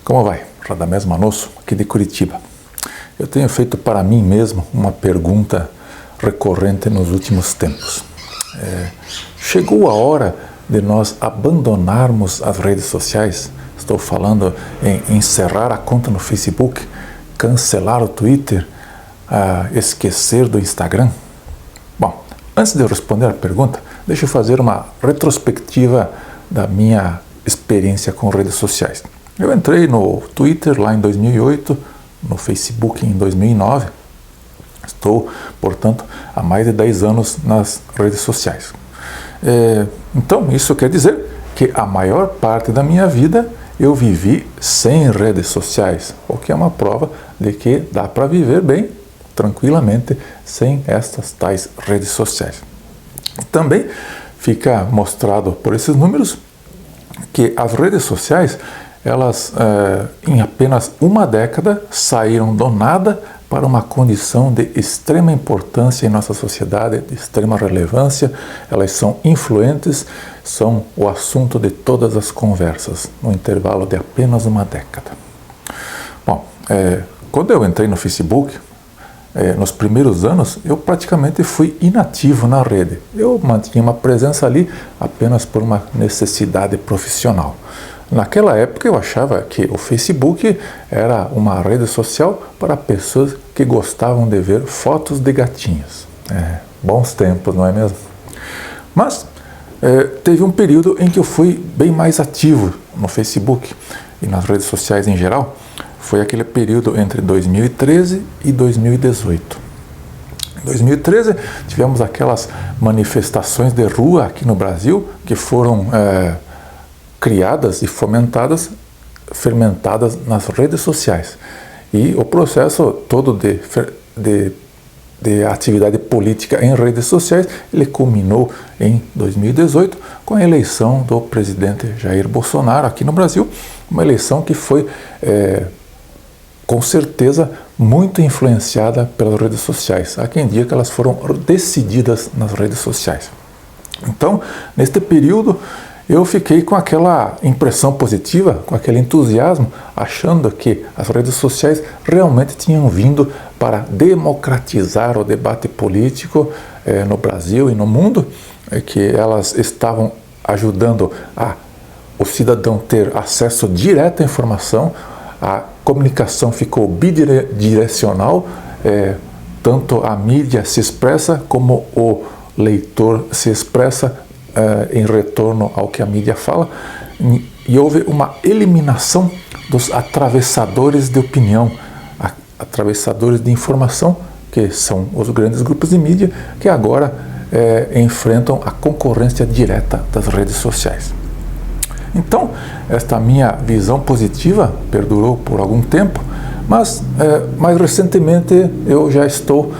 Como vai? Radamés Manosso, aqui de Curitiba. Eu tenho feito para mim mesmo uma pergunta recorrente nos últimos tempos. Chegou a hora de nós abandonarmos as redes sociais? Estou falando em encerrar a conta no Facebook, cancelar o Twitter, esquecer do Instagram? Bom, antes de eu responder a pergunta, deixa eu fazer uma retrospectiva da minha experiência com redes sociais. Eu entrei no Twitter lá em 2008, no Facebook em 2009. Estou, portanto, há mais de 10 anos nas redes sociais. Então, isso quer dizer que a maior parte da minha vida eu vivi sem redes sociais, o que é uma prova de que dá para viver bem, tranquilamente, sem estas tais redes sociais. Também fica mostrado por esses números que as redes sociais, elas em apenas uma década saíram do nada para uma condição de extrema importância em nossa sociedade, de extrema relevância. Elas são influentes, são o assunto de todas as conversas, no intervalo de apenas uma década. Bom, quando eu entrei no Facebook, nos primeiros anos, eu praticamente fui inativo na rede. Eu mantinha uma presença ali apenas por uma necessidade profissional. Naquela época eu achava que o Facebook era uma rede social para pessoas que gostavam de ver fotos de gatinhos. Bons tempos, não é mesmo? Mas teve um período em que eu fui bem mais ativo no Facebook e nas redes sociais em geral. Foi aquele período entre 2013 e 2018. Em 2013 tivemos aquelas manifestações de rua aqui no Brasil que foram criadas e fermentadas nas redes sociais. E o processo todo de atividade política em redes sociais, ele culminou em 2018 com a eleição do presidente Jair Bolsonaro aqui no Brasil, uma eleição que foi com certeza muito influenciada pelas redes sociais. Há quem diga que elas foram decididas nas redes sociais. Então, neste período, eu fiquei com aquela impressão positiva, com aquele entusiasmo, achando que as redes sociais realmente tinham vindo para democratizar o debate político no Brasil e no mundo, que elas estavam ajudando o cidadão ter acesso direto à informação, a comunicação ficou bidirecional, tanto a mídia se expressa como o leitor se expressa em retorno ao que a mídia fala, e houve uma eliminação dos atravessadores de opinião, atravessadores de informação, que são os grandes grupos de mídia, que agora enfrentam a concorrência direta das redes sociais. Então, esta minha visão positiva perdurou por algum tempo, mas mais recentemente eu já estou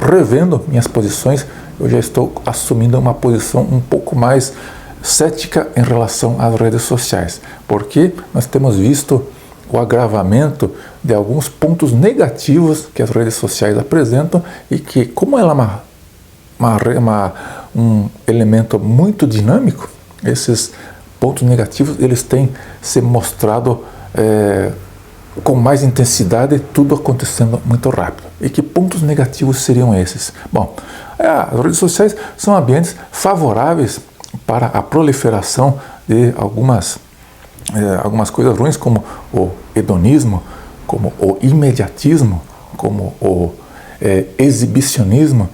revendo minhas posições. Eu já estou assumindo uma posição um pouco mais cética em relação às redes sociais, porque nós temos visto o agravamento de alguns pontos negativos que as redes sociais apresentam e que, como ela é um elemento muito dinâmico, esses pontos negativos eles têm se mostrado com mais intensidade, tudo acontecendo muito rápido. E que pontos negativos seriam esses? Bom, as redes sociais são ambientes favoráveis para a proliferação de algumas coisas ruins, como o hedonismo, como o imediatismo, como o exibicionismo.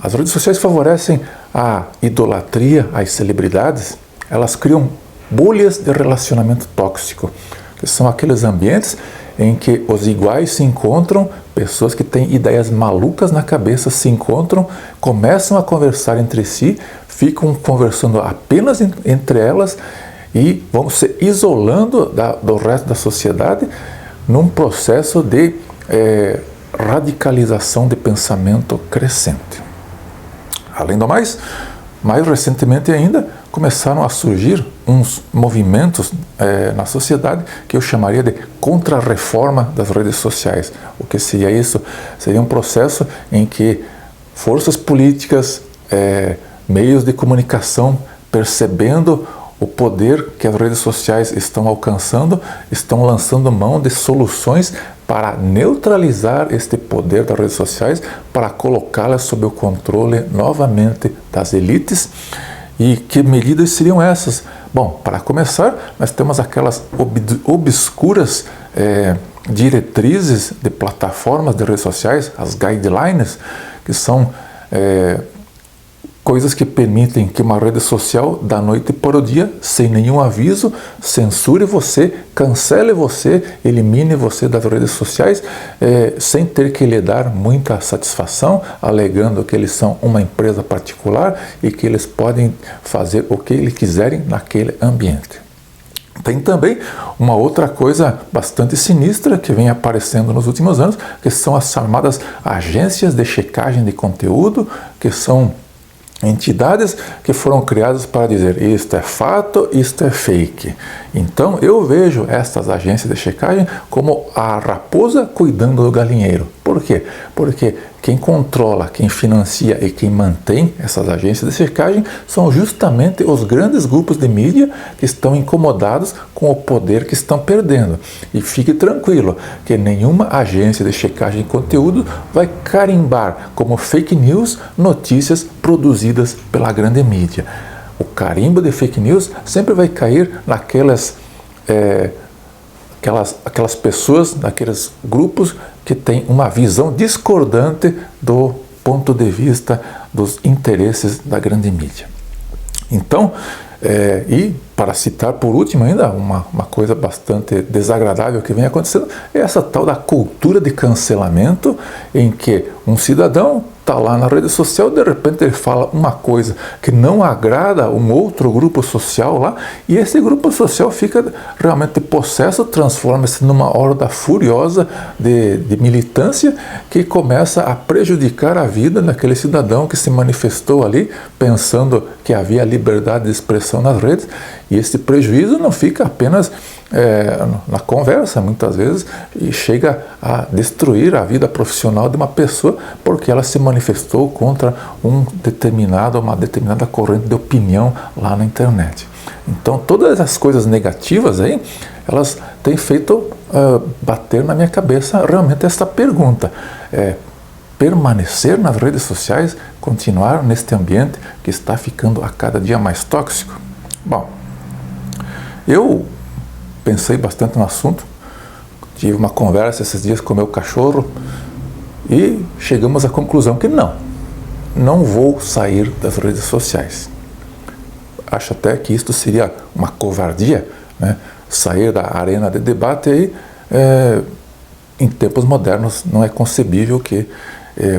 As redes sociais favorecem a idolatria às celebridades, elas criam bolhas de relacionamento tóxico, que são aqueles ambientes em que os iguais se encontram, pessoas que têm ideias malucas na cabeça se encontram, começam a conversar entre si, ficam conversando apenas entre elas e vão se isolando do resto da sociedade num processo de radicalização de pensamento crescente. Além do mais recentemente ainda, começaram a surgir uns movimentos na sociedade que eu chamaria de contra-reforma das redes sociais. O que seria isso? Seria um processo em que forças políticas, meios de comunicação, percebendo o poder que as redes sociais estão alcançando, estão lançando mão de soluções para neutralizar este poder das redes sociais, para colocá-las sob o controle novamente das elites. E que medidas seriam essas? Bom, para começar, nós temos aquelas obscuras diretrizes de plataformas de redes sociais, as guidelines, que são coisas que permitem que uma rede social, da noite para o dia, sem nenhum aviso, censure você, cancele você, elimine você das redes sociais, sem ter que lhe dar muita satisfação, alegando que eles são uma empresa particular e que eles podem fazer o que eles quiserem naquele ambiente. Tem também uma outra coisa bastante sinistra que vem aparecendo nos últimos anos, que são as chamadas agências de checagem de conteúdo, que são entidades que foram criadas para dizer isto é fato, isto é fake. Então eu vejo estas agências de checagem como a raposa cuidando do galinheiro. Por quê? Porque quem controla, quem financia e quem mantém essas agências de checagem são justamente os grandes grupos de mídia que estão incomodados com o poder que estão perdendo. E fique tranquilo que nenhuma agência de checagem de conteúdo vai carimbar como fake news notícias produzidas pela grande mídia. O carimbo de fake news sempre vai cair naquelas aquelas pessoas, naqueles grupos que têm uma visão discordante do ponto de vista dos interesses da grande mídia. Então, e para citar por último ainda, uma coisa bastante desagradável que vem acontecendo, é essa tal da cultura de cancelamento, em que um cidadão está lá na rede social, de repente ele fala uma coisa que não agrada um outro grupo social lá, e esse grupo social fica realmente possesso, transforma-se numa horda furiosa de militância que começa a prejudicar a vida daquele cidadão que se manifestou ali pensando que havia liberdade de expressão nas redes, e esse prejuízo não fica apenas na conversa, muitas vezes, e chega a destruir a vida profissional de uma pessoa porque ela se manifestou contra uma determinada corrente de opinião lá na internet. Então, todas as coisas negativas aí, elas têm feito bater na minha cabeça realmente essa pergunta. Permanecer nas redes sociais, continuar neste ambiente que está ficando a cada dia mais tóxico? Bom, eu pensei bastante no assunto, tive uma conversa esses dias com o meu cachorro e chegamos à conclusão que não vou sair das redes sociais. Acho até que isto seria uma covardia, né? Sair da arena de debate aí, em tempos modernos não é concebível que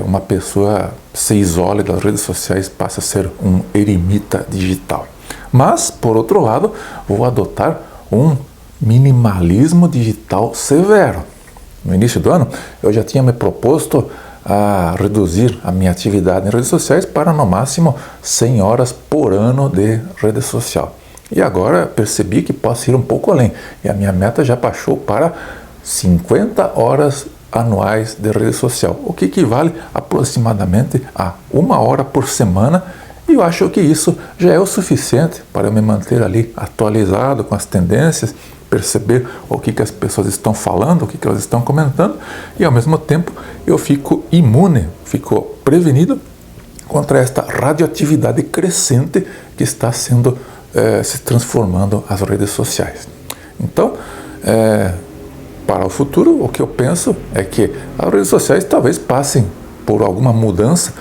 uma pessoa se isole das redes sociais, passe a ser um eremita digital. Mas, por outro lado, vou adotar um minimalismo digital severo. No início do ano, eu já tinha me proposto a reduzir a minha atividade em redes sociais para no máximo 100 horas por ano de rede social. E agora percebi que posso ir um pouco além. E a minha meta já baixou para 50 horas anuais de rede social, o que equivale aproximadamente a 1 hora por semana. E eu acho que isso já é o suficiente para eu me manter ali atualizado com as tendências, perceber o que as pessoas estão falando, o que elas estão comentando, e ao mesmo tempo eu fico imune, fico prevenido contra esta radioatividade crescente que está se transformando as redes sociais. Então, para o futuro, o que eu penso é que as redes sociais talvez passem por alguma mudança,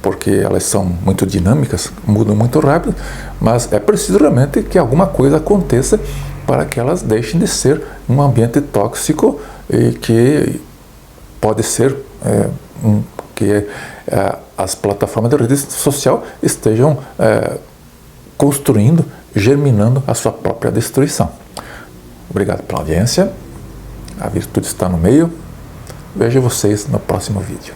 porque elas são muito dinâmicas, mudam muito rápido, mas é preciso realmente que alguma coisa aconteça para que elas deixem de ser um ambiente tóxico e que pode ser que as plataformas de rede social estejam construindo, germinando a sua própria destruição. Obrigado pela audiência, a virtude está no meio, vejo vocês no próximo vídeo.